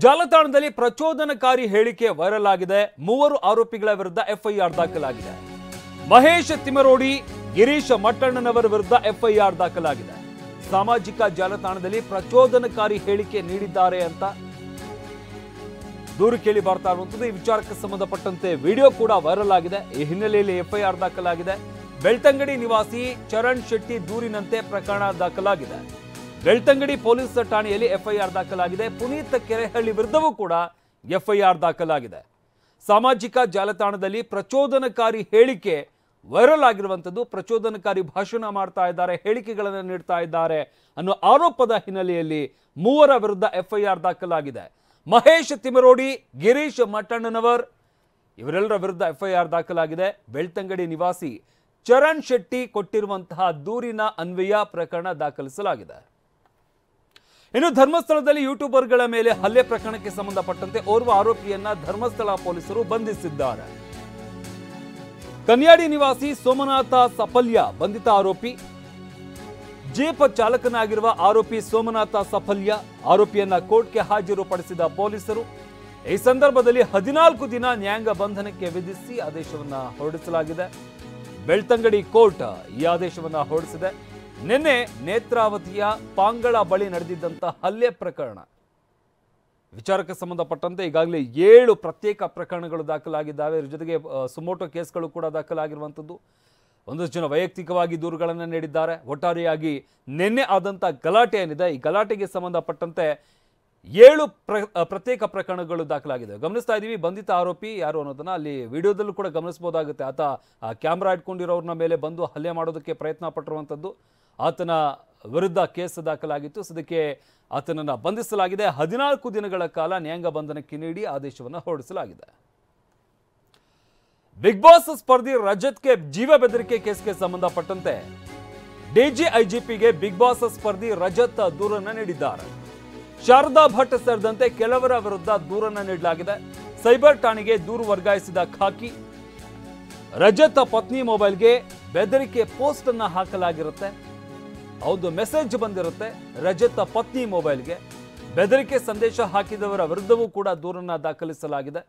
ಜಾಲತಾಣದಲ್ಲಿ ಪ್ರಚೋದನಕಾರಿ ಹೇಳಿಕೆ ವೈರಲ್ ಆಗಿದೆ. 3 ಆರೋಪಿಗಳ ವಿರುದ್ಧ ಎಫ್ಐಆರ್ ದಾಖಲಾಗಿದೆ. ಮಹೇಶ್ ತಿಮರೋಡಿ, ಗಿರೀಶ್ ಮಟ್ಟಣ್ಣನವರ ವಿರುದ್ಧ ಎಫ್ಐಆರ್ ದಾಖಲಾಗಿದೆ. ಸಾಮಾಜಿಕ ಜಾಲತಾಣದಲ್ಲಿ ಪ್ರಚೋದನಕಾರಿ ಹೇಳಿಕೆ ನೀಡಿದ್ದಾರೆ ಅಂತ ದೂರು ಕೇಳಿ ಬರ್ತಾ ಇರುವಂತದ್ದು. ಈ ವಿಚಾರಕ್ಕೆ ಸಂಬಂಧಪಟ್ಟಂತೆ ವಿಡಿಯೋ ಕೂಡ ವೈರಲ್ ಆಗಿದೆ. ಈ ಹಿನ್ನೆಲೆಯಲ್ಲಿ ಎಫ್ಐಆರ್ ದಾಖಲಾಗಿದೆ. ಬೆಳ್ತಂಗಡಿ ನಿವಾಸಿ ಚರಣ್ ಶೆಟ್ಟಿ ದೂರಿನಂತೆ ಪ್ರಕರಣ ದಾಖಲಾಗಿದೆ. ಬೆಳ್ತಂಗಡಿ ಪೊಲೀಸ್ ಠಾಣೆಯಲ್ಲಿ ಎಫ್ಐಆರ್ ದಾಖಲಾಗಿದೆ. ಪುನೀತ್ ಕೆರೆಹಳ್ಳಿ ವಿರುದ್ಧವೂ ಕೂಡ ಎಫ್ಐಆರ್ ದಾಖಲಾಗಿದೆ. ಸಾಮಾಜಿಕ ಜಾಲತಾಣದಲ್ಲಿ ಪ್ರಚೋದನಕಾರಿ ಹೇಳಿಕೆ ವೈರಲ್ ಆಗಿರುವಂಥದ್ದು. ಪ್ರಚೋದನಕಾರಿ ಭಾಷಣ ಮಾಡ್ತಾ ಇದ್ದಾರೆ, ಹೇಳಿಕೆಗಳನ್ನು ನೀಡ್ತಾ ಇದ್ದಾರೆ ಅನ್ನೋ ಆರೋಪದ ಹಿನ್ನೆಲೆಯಲ್ಲಿ 3 ವಿರುದ್ಧ ಎಫ್ಐಆರ್ ದಾಖಲಾಗಿದೆ. ಮಹೇಶ್ ತಿಮರೋಡಿ, ಗಿರೀಶ್ ಮಟ್ಟಣ್ಣನವರ್ ಇವರೆಲ್ಲರ ವಿರುದ್ಧ ಎಫ್ಐಆರ್ ದಾಖಲಾಗಿದೆ. ಬೆಳ್ತಂಗಡಿ ನಿವಾಸಿ ಚರಣ್ ಶೆಟ್ಟಿ ಕೊಟ್ಟಿರುವಂತಹ ದೂರಿನ ಅನ್ವಯ ಪ್ರಕರಣ ದಾಖಲಿಸಲಾಗಿದೆ. ಇನ್ನು ಧರ್ಮಸ್ಥಳದಲ್ಲಿ ಯೂಟ್ಯೂಬರ್ಗಳ ಮೇಲೆ ಹಲ್ಲೆ ಪ್ರಕರಣಕ್ಕೆ ಸಂಬಂಧಪಟ್ಟಂತೆ ಓರ್ವ ಆರೋಪಿಯನ್ನ ಧರ್ಮಸ್ಥಳ ಪೊಲೀಸರು ಬಂಧಿಸಿದ್ದಾರೆ. ಕನ್ಯಾಡಿ ನಿವಾಸಿ ಸೋಮನಾಥ ಸಫಲ್ಯ ಬಂಧಿತ ಆರೋಪಿ. ಜೀಪ್ ಚಾಲಕನಾಗಿರುವ ಆರೋಪಿ ಸೋಮನಾಥ ಸಫಲ್ಯ ಆರೋಪಿಯನ್ನ ಕೋರ್ಟ್ಗೆ ಹಾಜರುಪಡಿಸಿದ ಪೊಲೀಸರು ಈ ಸಂದರ್ಭದಲ್ಲಿ 14 ದಿನ ನ್ಯಾಯಾಂಗ ಬಂಧನಕ್ಕೆ ವಿಧಿಸಿ ಆದೇಶವನ್ನ ಹೊರಡಿಸಲಾಗಿದೆ. ಬೆಳ್ತಂಗಡಿ ಕೋರ್ಟ್ ಈ ಆದೇಶವನ್ನ ಹೊರಡಿಸಿದೆ. ನಿನ್ನೆ ನೇತ್ರಾವತಿಯ ಪಾಂಗಳ ಬಳಿ ನಡೆದಿದ್ದಂಥ ಹಲ್ಲೆ ಪ್ರಕರಣ ವಿಚಾರಕ್ಕೆ ಸಂಬಂಧಪಟ್ಟಂತೆ ಈಗಾಗಲೇ 7 ಪ್ರತ್ಯೇಕ ಪ್ರಕರಣಗಳು ದಾಖಲಾಗಿದ್ದಾವೆ. ಇದರ ಜೊತೆಗೆ ಸುಮೋಟೋ ಕೇಸ್ಗಳು ಕೂಡ ದಾಖಲಾಗಿರುವಂಥದ್ದು. ಒಂದಷ್ಟು ಜನ ವೈಯಕ್ತಿಕವಾಗಿ ದೂರುಗಳನ್ನು ನೀಡಿದ್ದಾರೆ. ಒಟ್ಟಾರೆಯಾಗಿ ನಿನ್ನೆ ಆದಂಥ ಗಲಾಟೆ ಏನಿದೆ, ಈ ಗಲಾಟೆಗೆ ಸಂಬಂಧಪಟ್ಟಂತೆ 7 ಪ್ರತ್ಯೇಕ ಪ್ರಕರಣಗಳು ದಾಖಲಾಗಿದೆ. ಗಮನಿಸ್ತಾ ಇದ್ದೀವಿ. ಬಂಧಿತ ಆರೋಪಿ ಯಾರು ಅನ್ನೋದನ್ನ ಅಲ್ಲಿ ವಿಡಿಯೋದಲ್ಲೂ ಕೂಡ ಗಮನಿಸಬಹುದಾಗುತ್ತೆ. ಆತ ಕ್ಯಾಮ್ರಾ ಇಟ್ಕೊಂಡಿರೋರ್ನ ಮೇಲೆ ಬಂದು ಹಲ್ಲೆ ಮಾಡೋದಕ್ಕೆ ಪ್ರಯತ್ನ ಪಟ್ಟಿರುವಂಥದ್ದು. ಆತನ ವಿರುದ್ಧ ಕೇಸ್ ದಾಖಲಾಗಿತ್ತು. ಸದ್ಯಕ್ಕೆ ಆತನನ್ನು ಬಂಧಿಸಲಾಗಿದೆ. 14 ದಿನಗಳ ಕಾಲ ನ್ಯಾಯಾಂಗ ಬಂಧನಕ್ಕೆ ನೀಡಿ ಆದೇಶವನ್ನು ಹೊರಡಿಸಲಾಗಿದೆ. ಬಿಗ್ ಬಾಸ್ ಸ್ಪರ್ಧಿ ರಜತ್ಗೆ ಜೀವ ಬೆದರಿಕೆ ಕೇಸ್ಗೆ ಸಂಬಂಧಪಟ್ಟಂತೆ ಡಿಜಿಐಜಿಪಿಗೆ ಬಿಗ್ ಬಾಸ್ ಸ್ಪರ್ಧಿ ರಜತ್ ದೂರನ್ನು ನೀಡಿದ್ದಾರೆ. ಶಾರದಾ ಭಟ್ ಸೇರಿದಂತೆ ಕೆಲವರ ವಿರುದ್ಧ ದೂರನ್ನು ನೀಡಲಾಗಿದೆ. ಸೈಬರ್ ಠಾಣೆಗೆ ದೂರು ವರ್ಗಾಯಿಸಿದ ಖಾಕಿ ರಜತ್ ಪತ್ನಿ ಮೊಬೈಲ್ಗೆ ಬೆದರಿಕೆ ಪೋಸ್ಟ್ ಅನ್ನ ಹಾಕಲಾಗಿರುತ್ತೆ. ಹೌದು, ಮೆಸೇಜ್ ಬಂದಿರುತ್ತೆ. ರಜತ್ ಪತ್ನಿ ಮೊಬೈಲ್ಗೆ ಬೆದರಿಕೆ ಸಂದೇಶ ಹಾಕಿದವರ ವಿರುದ್ಧವೂ ಕೂಡ ದೂರನ್ನ ದಾಖಲಿಸಲಾಗಿದೆ.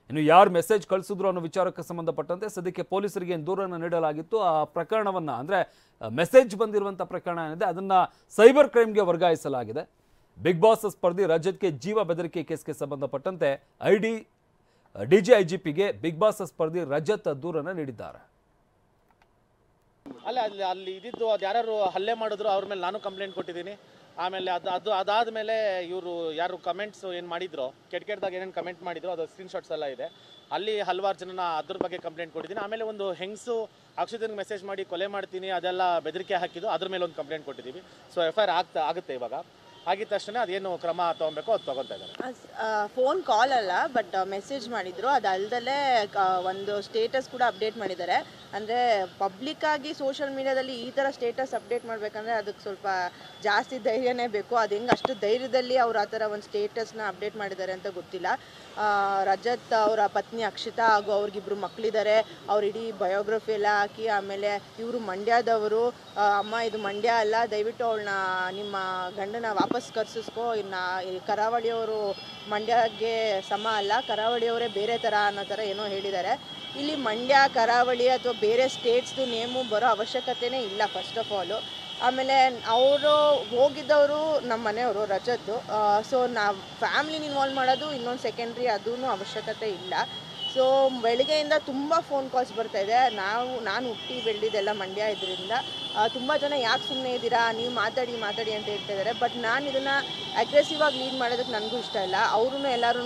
ಇನ್ನು ಯಾರು ಮೆಸೇಜ್ ಕಳಿಸಿದ್ರು ಅನ್ನೋ ವಿಚಾರಕ್ಕೆ ಸಂಬಂಧಪಟ್ಟಂತೆ ಸದ್ಯಕ್ಕೆ ಪೊಲೀಸರಿಗೆ ದೂರನ್ನು ನೀಡಲಾಗಿತ್ತು. ಆ ಪ್ರಕರಣವನ್ನ ಅಂದ್ರೆ ಮೆಸೇಜ್ ಬಂದಿರುವಂತಹ ಪ್ರಕರಣ ಏನಿದೆ ಅದನ್ನ ಸೈಬರ್ ಕ್ರೈಮ್ಗೆ ವರ್ಗಾಯಿಸಲಾಗಿದೆ. ಬಿಗ್ ಬಾಸ್ ಸ್ಪರ್ಧಿ ರಜತ್ಗೆ ಜೀವ ಬೆದರಿಕೆ ಕೇಸ್ಗೆ ಸಂಬಂಧಪಟ್ಟಂತೆ ಡಿಜಿಐಜಿಪಿಗೆ ಬಿಗ್ ಬಾಸ್ ಸ್ಪರ್ಧಿ ರಜತ್ ದೂರನ್ನು ನೀಡಿದ್ದಾರೆ. ಅಲ್ಲಿ ಇದ್ದಿದ್ದು ಅದು ಯಾರು ಹಲ್ಲೆ ಮಾಡಿದ್ರು ಅವ್ರ ಮೇಲೆ ನಾನು ಕಂಪ್ಲೇಂಟ್ ಕೊಟ್ಟಿದ್ದೀನಿ. ಆಮೇಲೆ ಅದಾದಮೇಲೆ ಇವರು ಯಾರು ಕಮೆಂಟ್ಸ್ ಏನು ಮಾಡಿದ್ರು, ಕೆಟ್ಟದಾಗ ಏನೇನು ಕಮೆಂಟ್ ಮಾಡಿದ್ರು ಅದು ಸ್ಕ್ರೀನ್ಶಾಟ್ಸ್ ಎಲ್ಲ ಇದೆ. ಅಲ್ಲಿ ಹಲವಾರು ಜನ ಅದ್ರ ಬಗ್ಗೆ ಕಂಪ್ಲೇಂಟ್ ಕೊಟ್ಟಿದ್ದೀನಿ. ಆಮೇಲೆ ಒಂದು ಹೆಂಗಸು ಅಕ್ಷತನಿಗೆ ಮೆಸೇಜ್ ಮಾಡಿ ಕೊಲೆ ಮಾಡ್ತೀನಿ ಅದೆಲ್ಲ ಬೆದರಿಕೆ ಹಾಕಿದ್ದು, ಅದ್ರ ಮೇಲೆ ಒಂದು ಕಂಪ್ಲೇಂಟ್ ಕೊಟ್ಟಿದ್ದೀವಿ. ಸೊ ಎಫ್ಐಆರ್ ಆಗುತ್ತೆ. ಇವಾಗ ಆಗಿದ ತಕ್ಷಣ ಅದೇನು ಕ್ರಮ ತೊಗೊಬೇಕು ಅದು ತೊಗೊತಾ ಇದ್ದಾರೆ. ಫೋನ್ ಕಾಲ್ ಅಲ್ಲ, ಬಟ್ ಮೆಸೇಜ್ ಮಾಡಿದ್ರು. ಅದಲ್ದಲೇ ಒಂದು ಸ್ಟೇಟಸ್ ಕೂಡ ಅಪ್ಡೇಟ್ ಮಾಡಿದ್ದಾರೆ. ಅಂದರೆ ಪಬ್ಲಿಕ್ ಆಗಿ ಸೋಷಿಯಲ್ ಮೀಡಿಯಾದಲ್ಲಿ ಈ ಥರ ಸ್ಟೇಟಸ್ ಅಪ್ಡೇಟ್ ಮಾಡಬೇಕಂದ್ರೆ ಅದಕ್ಕೆ ಸ್ವಲ್ಪ ಜಾಸ್ತಿ ಧೈರ್ಯನೇ ಬೇಕು. ಅದು ಹೆಂಗೆ ಅಷ್ಟು ಧೈರ್ಯದಲ್ಲಿ ಅವ್ರು ಆ ಥರ ಒಂದು ಸ್ಟೇಟಸ್ನ ಅಪ್ಡೇಟ್ ಮಾಡಿದ್ದಾರೆ ಅಂತ ಗೊತ್ತಿಲ್ಲ. ರಜತ್ ಅವರ ಪತ್ನಿ ಅಕ್ಷತಾ ಹಾಗೂ ಅವ್ರಿಗಿಬ್ರು ಮಕ್ಕಳಿದ್ದಾರೆ. ಅವ್ರು ಇಡೀ ಬಯೋಗ್ರಫಿ ಎಲ್ಲ ಹಾಕಿ, ಆಮೇಲೆ ಇವರು ಮಂಡ್ಯದವರು, ಅಮ್ಮ ಇದು ಮಂಡ್ಯ ಅಲ್ಲ, ದಯವಿಟ್ಟು ಅವಳನ್ನ ನಿಮ್ಮ ಗಂಡನ ವಾಪಸ್ ಕರ್ಸಿಸ್ಕೋ, ಇನ್ನು ಕರಾವಳಿಯವರು ಮಂಡ್ಯಗೆ ಸಮ ಅಲ್ಲ, ಕರಾವಳಿಯವರೇ ಬೇರೆ ಥರ ಅನ್ನೋ ಥರ ಏನೋ ಹೇಳಿದ್ದಾರೆ. ಇಲ್ಲಿ ಮಂಡ್ಯ, ಕರಾವಳಿ ಅಥವಾ ಬೇರೆ ಸ್ಟೇಟ್ಸ್ದು ನೇಮು ಬರೋ ಅವಶ್ಯಕತೆನೇ ಇಲ್ಲ ಫಸ್ಟ್ ಆಫ್ ಆಲು. ಆಮೇಲೆ ಅವರು ಹೋಗಿದ್ದವರು ನಮ್ಮ ಮನೆಯವರು ರಜದ್ದು. ಸೊ ನಾವು ಫ್ಯಾಮ್ಲಿನ ಇನ್ವಾಲ್ವ್ ಮಾಡೋದು ಇನ್ನೊಂದು ಸೆಕೆಂಡ್ರಿ, ಅದೂ ಅವಶ್ಯಕತೆ ಇಲ್ಲ. ಸೊ ಬೆಳಿಗ್ಗೆಯಿಂದ ತುಂಬ ಫೋನ್ ಕಾಲ್ಸ್ ಬರ್ತಾಯಿದೆ. ನಾನು ಹುಟ್ಟಿ ಬೆಳೆದಿದ್ದೆಲ್ಲ ಮಂಡ್ಯ ಇದರಿಂದ ತುಂಬ ಜನ ಯಾಕೆ ಸುಮ್ಮನೆ ಇದ್ದೀರಾ, ನೀವು ಮಾತಾಡಿ ಅಂತ ಹೇಳ್ತಾ ಇದ್ದಾರೆ. ಬಟ್ ನಾನು ಇದನ್ನು ಅಗ್ರೆಸಿವ್ ಆಗಿ ಲೀಡ್ ಮಾಡೋದಕ್ಕೆ ನನಗೂ ಇಷ್ಟ ಇಲ್ಲ. ಅವರು ಎಲ್ಲರೂ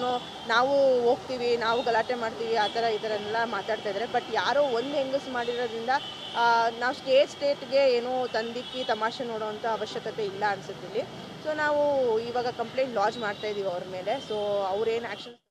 ನಾವು ಹೋಗ್ತೀವಿ, ನಾವು ಗಲಾಟೆ ಮಾಡ್ತೀವಿ, ಆ ಥರ ಈ ಥರ ಎಲ್ಲ ಮಾತಾಡ್ತಾ ಇದ್ದಾರೆ. ಬಟ್ ಯಾರೋ ಒಂದು ಹೆಂಗಸು ಮಾಡಿರೋದ್ರಿಂದ ನಾವು ಸ್ಟೇಟ್ಗೆ ಏನೋ ತಂದಿಕ್ಕಿ ತಮಾಷೆ ನೋಡೋವಂಥ ಅವಶ್ಯಕತೆ ಇಲ್ಲ ಅನಿಸುತ್ತೆ ಇಲ್ಲಿ. ಸೊ ನಾವು ಇವಾಗ ಕಂಪ್ಲೇಂಟ್ ಲಾಂಚ್ ಮಾಡ್ತಾಯಿದ್ದೀವಿ ಅವ್ರ ಮೇಲೆ. ಸೊ ಅವ್ರೇನು ಆ್ಯಕ್ಷನ್